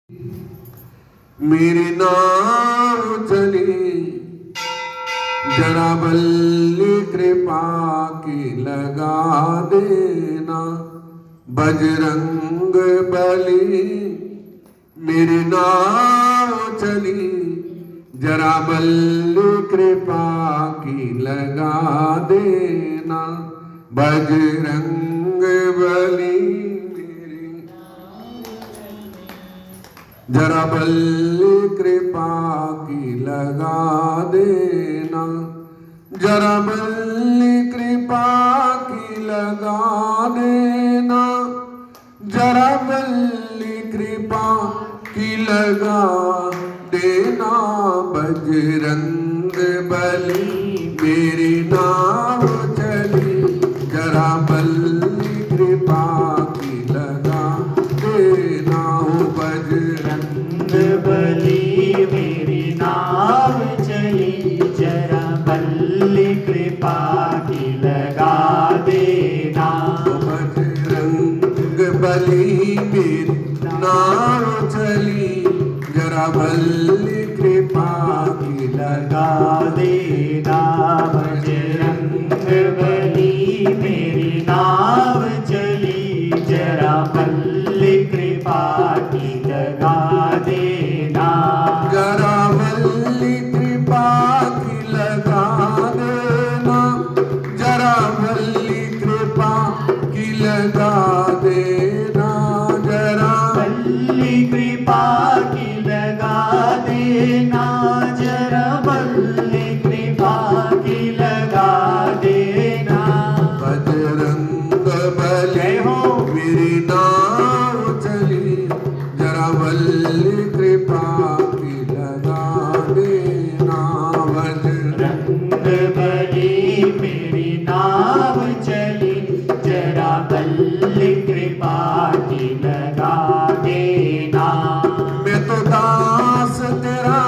मेरी नाव चली जरा बल्ली कृपा की लगा देना बजरंग बली। मेरी नाव चली जरा बल्ली कृपा की लगा देना बजरंग बली। जरा बल्ली कृपा की लगा देना जरा बल्ली कृपा की लगा देना जरा बल्ली कृपा की लगा देना बजरंग बली। मेरी नाव चली जरा बल्ली कृपा की लगा देना बजरंग बली। मेरी नाव चली जरा बल्ली कृपा की लगा देना बजरंग बली। मेरी नाव चली जरा बल्ली कृपा की लगा देना बजरंग बली। मेरी नाव चली जरा बल्ली कृपा की लगा देना जरा बल्ली कृपा की लगा देना जरा बल्ली कृपा की लगा देना जरा बल्ली कृपा की लगा देना जरा बल्ली कृपा की लगा देना बजरंग बली। हो मेरी नाव चली जरा बल्ली कृपा की लगा देना बजरंग रंग बली। मेरी नाव चली जरा बल्ली कृपा की लगा देना। मैं तो दास तेरा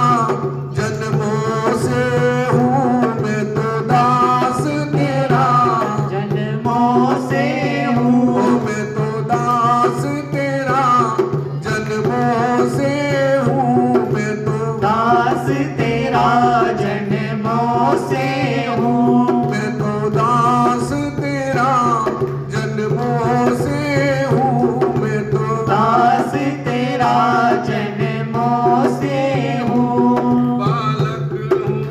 जन्मों से हूँ। मैं तो दास तेरा जन्मों से हूँ। मैं तो दास तेरा जन्मों से हूँ। मैं तो दास तेरा जन्मों से हूँ। मैं तो दास तेरा जन्मों से हूँ। मैं तो दास तेरा जन्मों से हूँ। बालक हूँ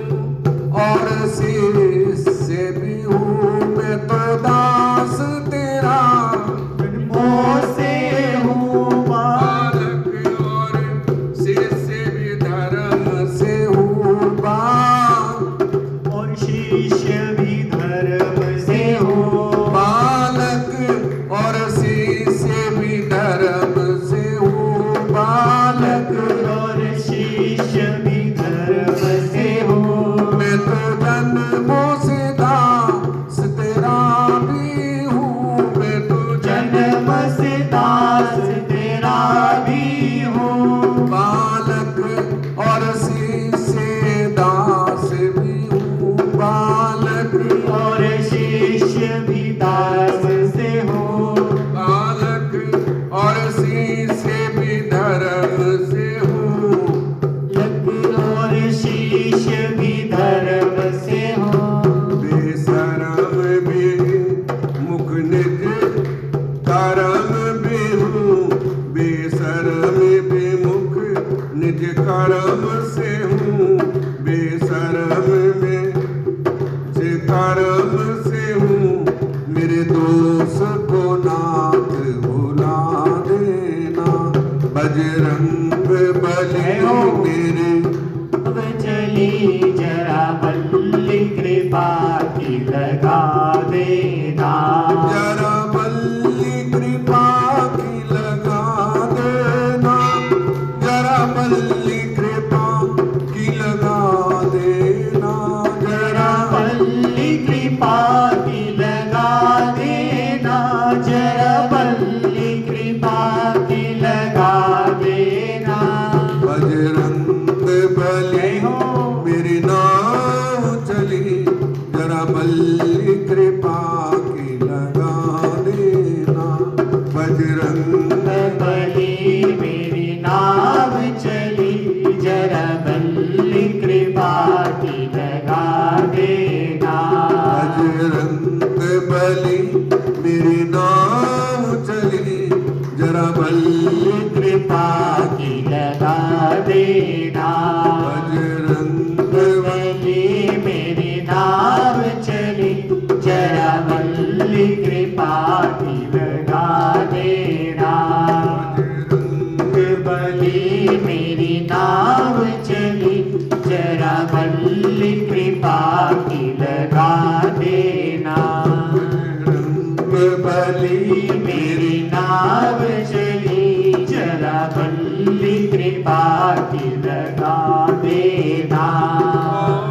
और शीश से भी हूँ। मैं तो दास तेरा जन्मों से हूँ। बालक और शीश से भी धर्म से हूँ। और शिष्य भी धर्म से हूँ। बालक और शीश से भी धर्म से हूँ। बालक और शिष्य भी धर्म से हूँ। मैं तो जन्मों से दास तेरा भी हूँ। मैं तो जन्म से दास तेरा भी हूँ। बालक और शीश से दास भी हूँ। बालक और शिष्य भी दास से हूँ। बालक और शीश से भी धर्म से हूँ। और शिष्य भी धर्म से हूँ। बेशरम भी मुख निज कर्म भी हूँ। बेशरम भी मुख निज कर्म से हूँ। बेशरम में से कर्म से हूँ। मेरे दोष को नाथ भुला देना बजरंग बली। मेरे अब चली जरा बल्ली कृपा की लगा देना जरा बल्ली कृपा की लगा देना जरा बल्ली कृपा की लगा देना जरा बल्ली कृपा की लगा देना जरा बल्ली कृपा की लगा देना बजरंग बली। हो मेरी नाव चली जरा बल्ली कृपा की लगा देना बजरंग बली। मेरी नाव की लगा देना। बजरंग बली मेरी नाव चली, जरा बल्ली कृपा की लगा देना। बली मेरी नाव चली, जरा बल्ली कृपा की लगा देना। बली मेरी नाव चली, जरा बल्ली कृपा की लगा देना।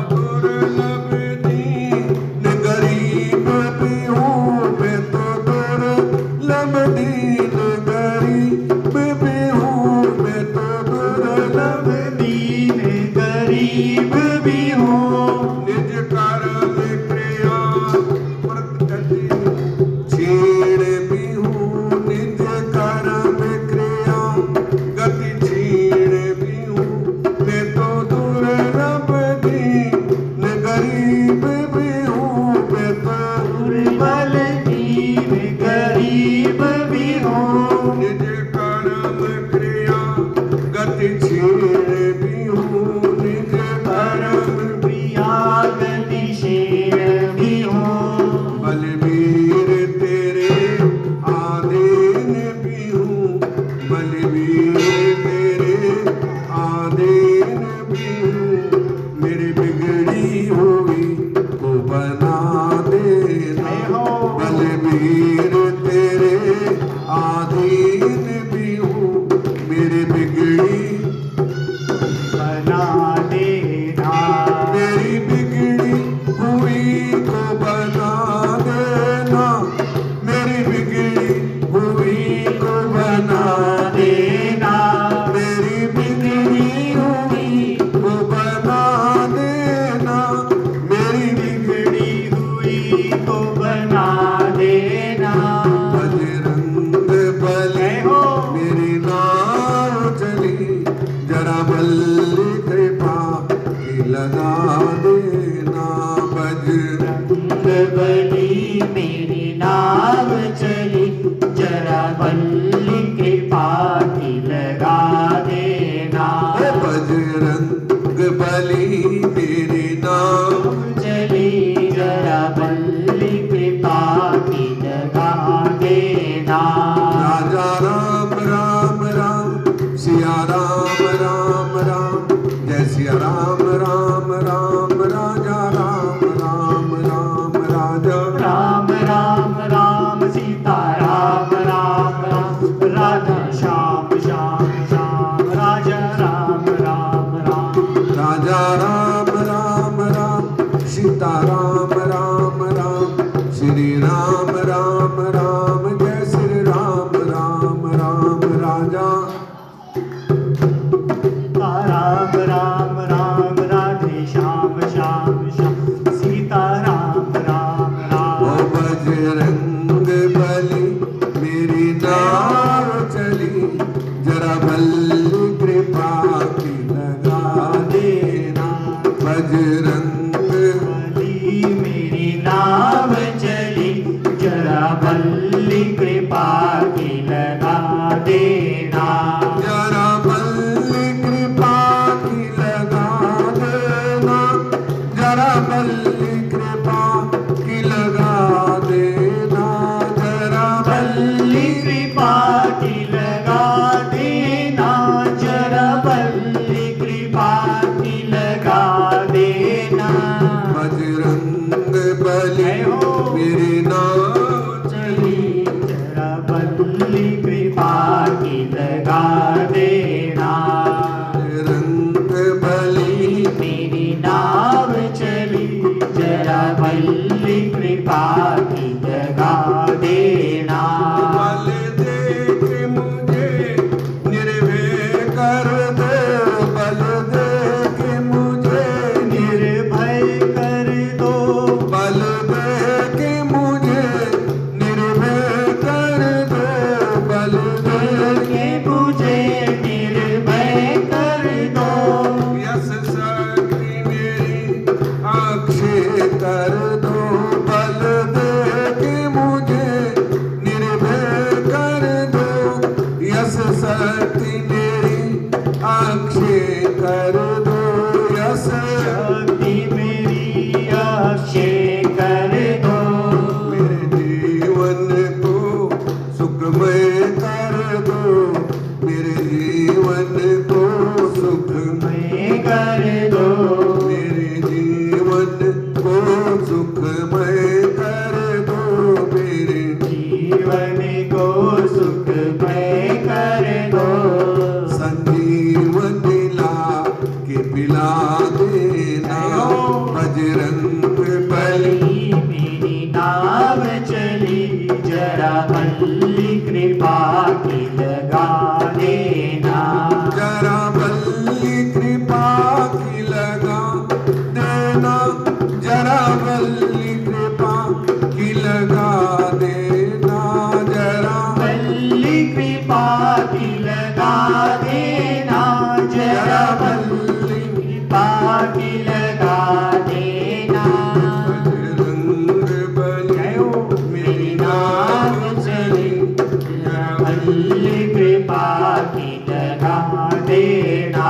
दुर्लभ दीन गरीब भी हूँ मैं तो, दुर्लभ दीन गरीब भी हूँ मैं तो, दुर्लभ दीन गरीब भी हूँ। निज कर्म क्रिया प्रगति क्षीण भी हूँ, निज कर्म क्रिया गति क्षीण भी हूँ मैं तो, दुर्लभ दीन गरीब भी हूँ मैं तो, दुर्बल दीन गरीब भी हूँ। निज कर्म क्रिया गति क्षीण भी हूँ, निज कर्म प्रिया गतिशील भी हूँ। बलवीर तेरे आधीन भी हूँ, बलवीर तेरे आधीन भी हूँ, मेरी बिगड़ी हुई को बना देना। बलवीर तेरे आधीन भी हूँ, मेरी बिगड़ी बना देना। मेरी बिगड़ी हुई को बना देना, मेरी बिगड़ी हुई को बना देना। मेरी बिगड़ी हुई को बना देना, मेरी बिगड़ी हुई को बना देना। बजरंग बली मेरी नाव चली, जरा बल्ली कृपा की लगा देना। बजरंग बली मेरी नाव चली, जरा बल्ली कृपा की लगा देना। बजरंग बली मेरी नाव चली, जरा बल्ली कृपा की लगा देना। राजा राम राम राम, सिया राम राम राम, जय सिया राम राम राम, राजा राम राम राम, राजा राम राम राम, सीता राम राम राम, राधा श्याम श्याम श्याम, राजा राम राम राम। राजा राम राम राम, सीता राम राम राम, श्री राम राम राम, जय श्री राम राम राम, राजा कर दो यस शक्ति मेरी अक्षय कर दो मेरे जीवन को सुखमय कर दो मेरे जीवन को सुखमय कर दो मेरे जीवन को सुखमय कर दो मेरे जीवन को सुखमय कर दो संजीवनी ला के पिला देना बजरंग बली मेरी नाव चली जरा बल्ली कृपा की लगा देना जरा बल्ली कृपा की लगा देना जरा बल्ली कृपा की लगा देना जरा बल्ली कृपा की लगा देना जरा बल्ली कृपा की लगा देना बजरंग बली मेरी नाव चली जरा बल्ली कृपा की लगा देना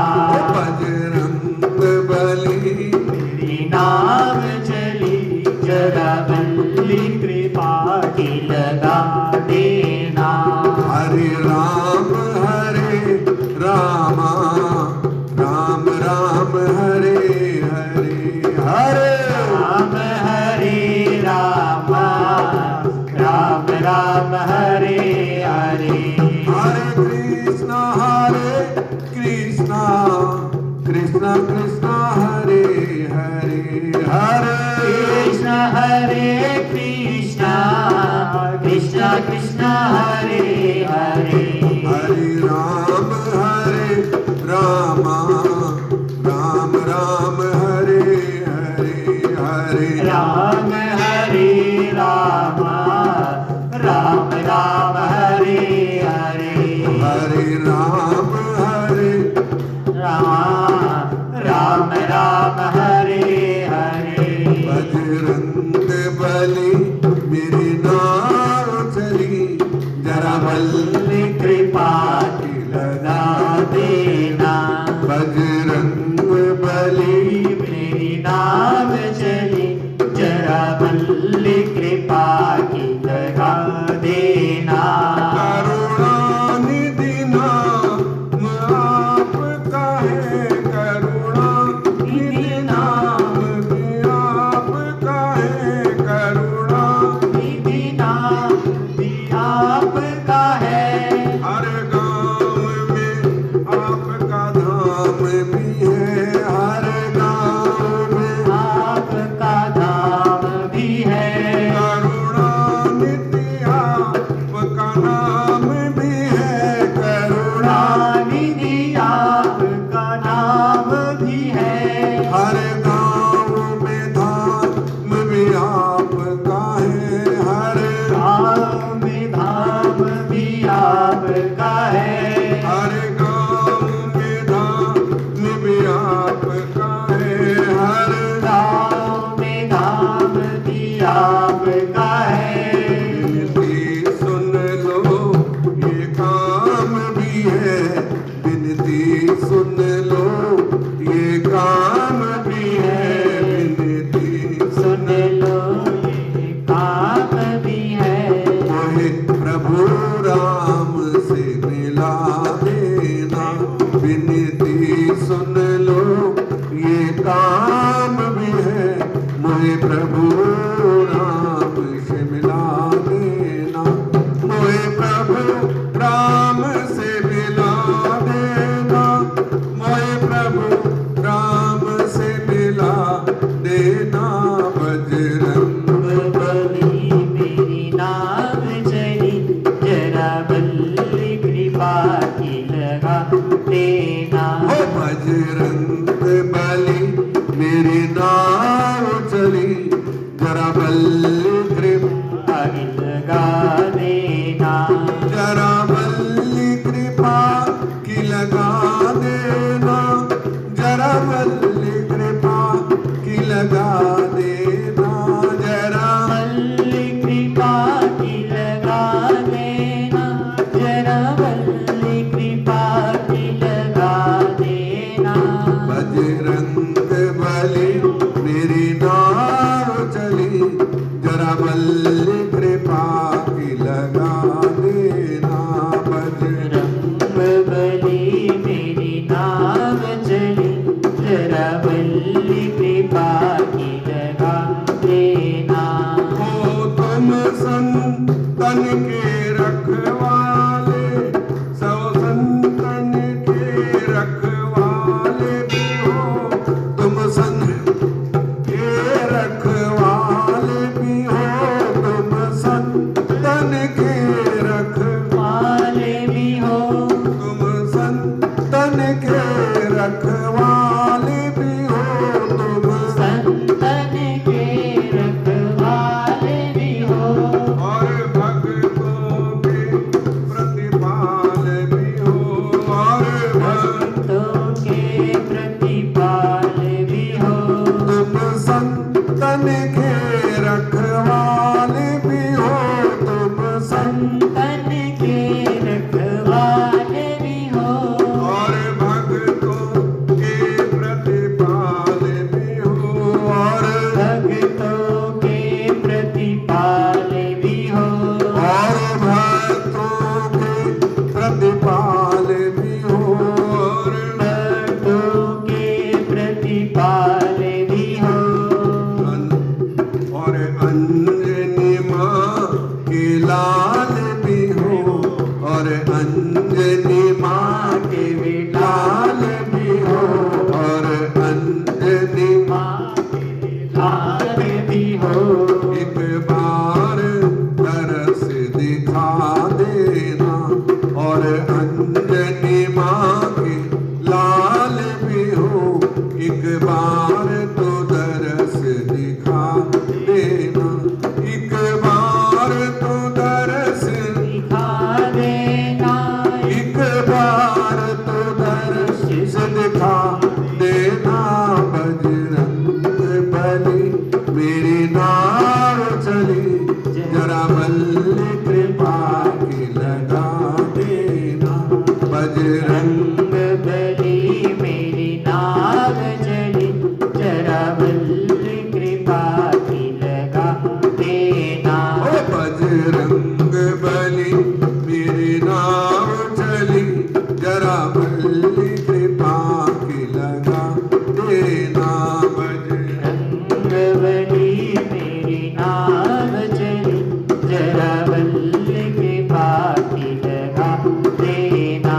बजरंग बली मेरी नाव चली जरा बल्ली कृपा की लगा देना हरे रामा राम राम हरे हरे हरे राम हरे राम राम राम हरे हरे हरे कृष्णा कृष्णा कृष्णा हरे हरे हरे कृष्ण हरे कृष्ण कृष्ण कृष्ण हरे हरे हरे राम राम हरे हरे हरे राम हरे राम राम राम हरे हरे हरे राम राम राम हरे हरे बजरंग बली मेरी नाव चली जरा बल्ली कृपा की लगा देना बजरंग बली मेरी नाव चली जरा बल्ली कृपा की लगा देना करुणानिधि नाम आपका है करुणानिधि नाम भी आपका है करुणा निधि नाम भी आपका है हर गांव में आपका धाम भी है हर गांव में आपका धाम भी है करुणानिधि आपका नाम भी है करुणा निधि आपका नाम भी है हर गांव में धाम भी आपका है हर गाँव में धाम भी आपका है हर गांव में धाम भी आपका है हर गाँव में धाम भी आपका है विनती सुन लो ये काम भी है विनती सुन लो ये काम भी है विनती सुन लो ये काम भी है मोहे प्रभु राम से मिला देना विनती सुन लो ये काम भी है मोहे प्रभु राम से मिला देना मोहे प्रभु राम से मिला देना मोहे प्रभु राम से मिला देना बजरंग बली मेरी नाव चली जरा बल्ली कृपा की लगा देना ओ बजरंग बली मेरी नाव चली जरा बल्ली कृपा की लगा देना जरा बल्ली कृपा की लगा देना जरा बल्ली कृपा की लगा देना जरा बल्ली कृपा की लगा देना जरा बल्ली कृपा की लगा देना के रखवाले, सब संतन के रखवाले भी हो तुम संत के रखवाले भी हो तुम संतन के वाले भी हो तुम संतन के रखवाले भी हो तुम संतन के रखवाले भी हो और भक्तों के प्रतिपाल भी हो और भक्तों के प्रतिपाल भी हो तुम संतन के रखवाले भी हो तुम संतन के रखवाले भी हो और भक्तों के प्रतिपाल भी हो और भक्तों के प्रतिपाल भी हो भक्तों के प्रतिपाल भी हो भक्तों के प्रतिपाल भी हो और अंजनी माँ के लाल भी हो और अंजनी माँ के लाल भी हो और अंजनी माँ के लाल भी हो एक बार तरस दिखा देना और अंजनी माँ के लाल भी हो एक बार तो दरस दिखा देना एक बार तो दरस दिखा देना एक बार तो दरस दिखा देना बजरंग बली मेरी नाव चली जरा बल्ल कृपा की लगा देना बजरंग रंग बली मेरी नाव चली जरा बल्ल कृपा की लगा देना ओ बजरंग बली मेरी नाव चली जरा बल्ल कृपा की लगा देना बजरंग रंग बली मेरी नाव चली जरा बल्ल कृपा की लगा देना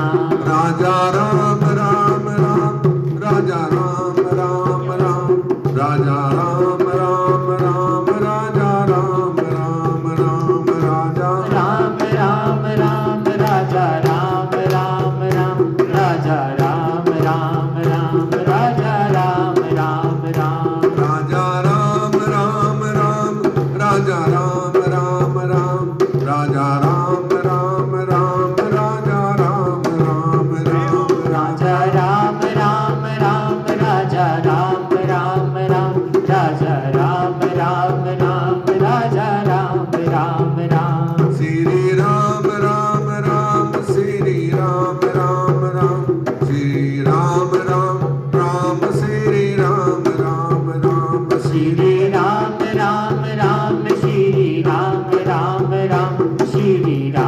राजा राम राम राम राजा राम राम राम राजा राम राम राम राजा राम राम राम राजा राम राम राम राजा राम राम राम राजा राम राम राम राजा राम राम राम राजा राम राम राम राजा राम राम राम राजा राम राम राम राजा राम राम राम राजा राम राम राम राजा राम राम राम राजा राम राम राम राजा राम राम राम श्री राम राम राम श्री राम राम राम श्री राम राम राम श्री राम राम राम श्री राम राम राम श्री राम राम राम श्री राम